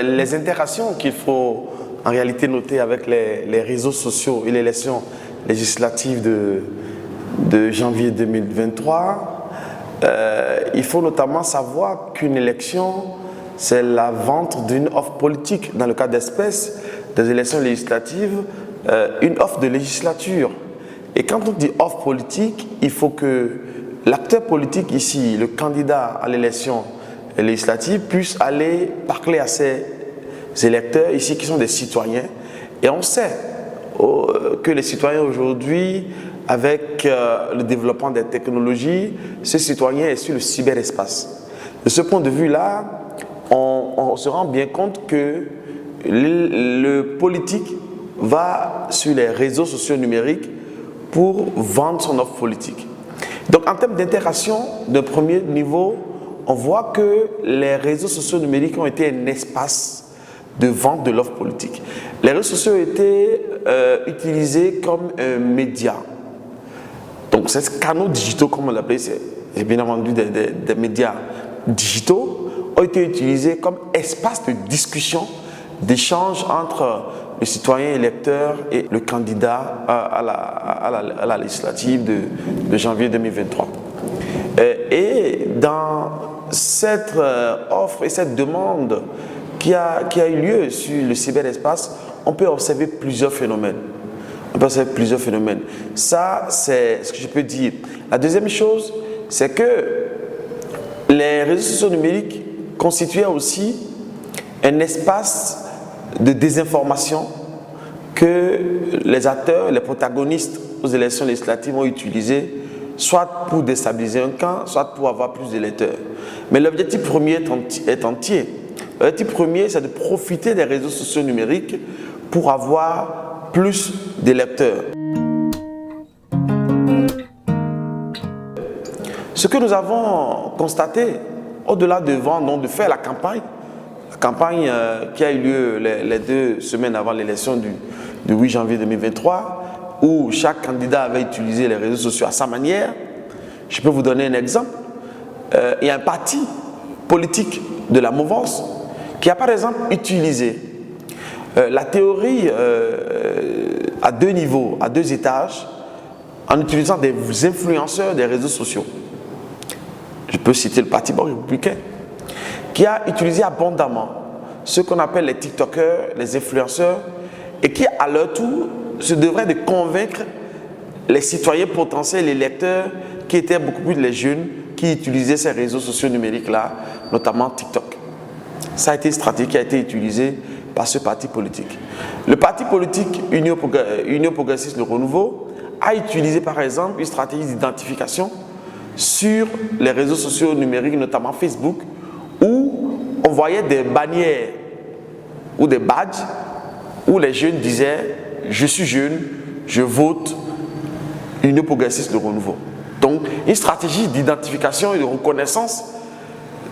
Les interactions qu'il faut en réalité noter avec les réseaux sociaux et l'élection législative de janvier 2023, il faut notamment savoir qu'une élection, c'est la vente d'une offre politique. Dans le cas d'espèce des élections législatives, une offre de législature. Et quand on dit offre politique, il faut que l'acteur politique ici, le candidat à l'élection législative, puisse aller parler à ses électeurs ici qui sont des citoyens. Et on sait que les citoyens aujourd'hui, avec le développement des technologies, ce citoyen est sur le cyberespace. De ce point de vue-là, on se rend bien compte que le politique va sur les réseaux sociaux numériques pour vendre son offre politique. Donc en termes d'interaction de premier niveau, on voit que les réseaux sociaux numériques ont été un espace de vente de l'offre politique. Les réseaux sociaux ont été utilisés comme un média. Donc ces canaux digitaux, comme on l'appelle, c'est bien entendu des médias digitaux, ont été utilisés comme espace de discussion, d'échange entre le citoyen électeur et le candidat à la législative de janvier 2023. Et dans cette offre et cette demande qui a eu lieu sur le cyberespace, on peut observer plusieurs phénomènes. Ça, c'est ce que je peux dire. La deuxième chose, c'est que les réseaux sociaux numériques constituaient aussi un espace de désinformation que les acteurs, les protagonistes aux élections législatives ont utilisé, soit pour déstabiliser un camp, soit pour avoir plus d'électeurs. Mais l'objectif premier est entier. L'objectif premier, c'est de profiter des réseaux sociaux numériques pour avoir plus d'électeurs. Ce que nous avons constaté, au-delà de vendre, donc de faire la campagne qui a eu lieu les 2 semaines avant l'élection du 8 janvier 2023, où chaque candidat avait utilisé les réseaux sociaux à sa manière. Je peux vous donner un exemple. Il y a un parti politique de la mouvance qui a par exemple utilisé la théorie à 2 niveaux, à 2 étages, en utilisant des influenceurs des réseaux sociaux. Je peux citer le Parti républicain, qui a utilisé abondamment ce qu'on appelle les TikTokers, les influenceurs, et qui, à leur tour, se devraient de convaincre les citoyens potentiels, les lecteurs, qui étaient beaucoup plus les jeunes, qui utilisaient ces réseaux sociaux numériques-là, notamment TikTok. Ça a été une stratégie qui a été utilisée par ce parti politique. Le parti politique Union Progressiste Le Renouveau a utilisé par exemple une stratégie d'identification sur les réseaux sociaux numériques, notamment Facebook, où on voyait des bannières ou des badges où les jeunes disaient « Je suis jeune, je vote Union Progressiste Le Renouveau ». Donc, une stratégie d'identification et de reconnaissance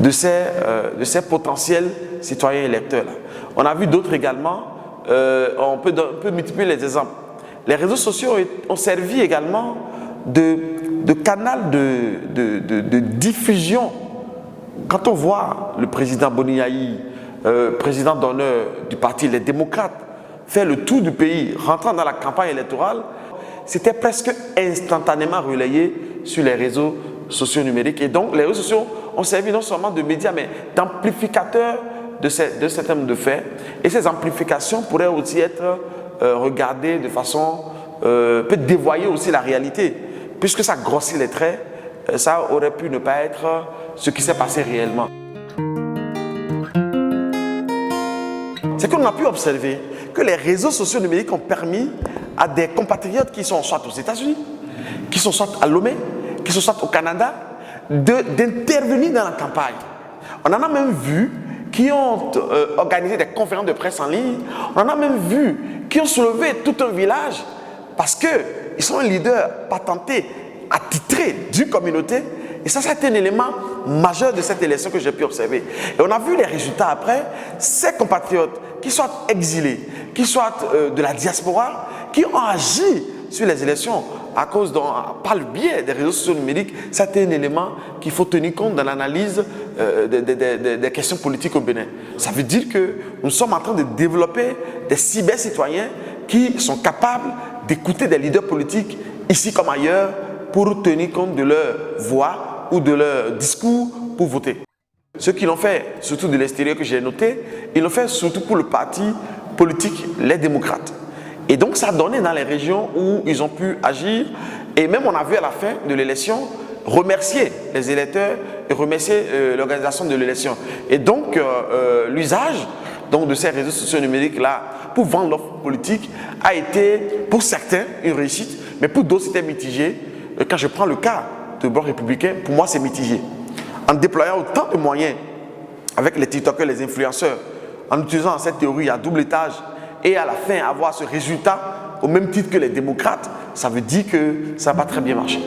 de ces potentiels citoyens électeurs-là. On a vu d'autres également, on peut multiplier les exemples. Les réseaux sociaux ont servi également de canal de diffusion. Quand on voit le président Boniaï, président d'honneur du parti Les Démocrates, faire le tour du pays, rentrant dans la campagne électorale, c'était presque instantanément relayé sur les réseaux sociaux numériques. Et donc, les réseaux sociaux ont servi non seulement de médias, mais d'amplificateurs de certains de faits. Et ces amplifications pourraient aussi être regardées de façon, peut dévoyer aussi la réalité. Puisque ça grossit les traits, ça aurait pu ne pas être ce qui s'est passé réellement. C'est qu'on a pu observer que les réseaux sociaux numériques ont permis à des compatriotes qui sont soit aux États-Unis, qui sont soit à Lomé, qui sont soit au Canada, d'intervenir dans la campagne. On en a même vu qui ont organisé des conférences de presse en ligne. On en a même vu qui ont soulevé tout un village parce qu'ils sont un leader patenté, attitré d'une communauté. Et ça a été un élément majeur de cette élection que j'ai pu observer. Et on a vu les résultats après. Ces compatriotes qui soient exilés, qui soient de la diaspora, qui ont agi sur les élections à cause par le biais des réseaux sociaux numériques, c'est un élément qu'il faut tenir compte dans l'analyse des questions politiques au Bénin. Ça veut dire que nous sommes en train de développer des cyber-citoyens qui sont capables d'écouter des leaders politiques ici comme ailleurs pour tenir compte de leur voix ou de leur discours pour voter. Ceux qui l'ont fait, surtout de l'extérieur que j'ai noté, ils l'ont fait surtout pour le parti politique, les démocrates. Et donc ça a donné dans les régions où ils ont pu agir. Et même on a vu à la fin de l'élection remercier les électeurs et remercier l'organisation de l'élection. Et donc l'usage de ces réseaux sociaux numériques-là pour vendre l'offre politique a été pour certains une réussite, mais pour d'autres c'était mitigé. Et quand je prends le cas de Bloc républicain, pour moi c'est mitigé. En déployant autant de moyens avec les TikTokers, les influenceurs, en utilisant cette théorie à double étage et à la fin avoir ce résultat au même titre que les démocrates, ça veut dire que ça n'a pas très bien marché.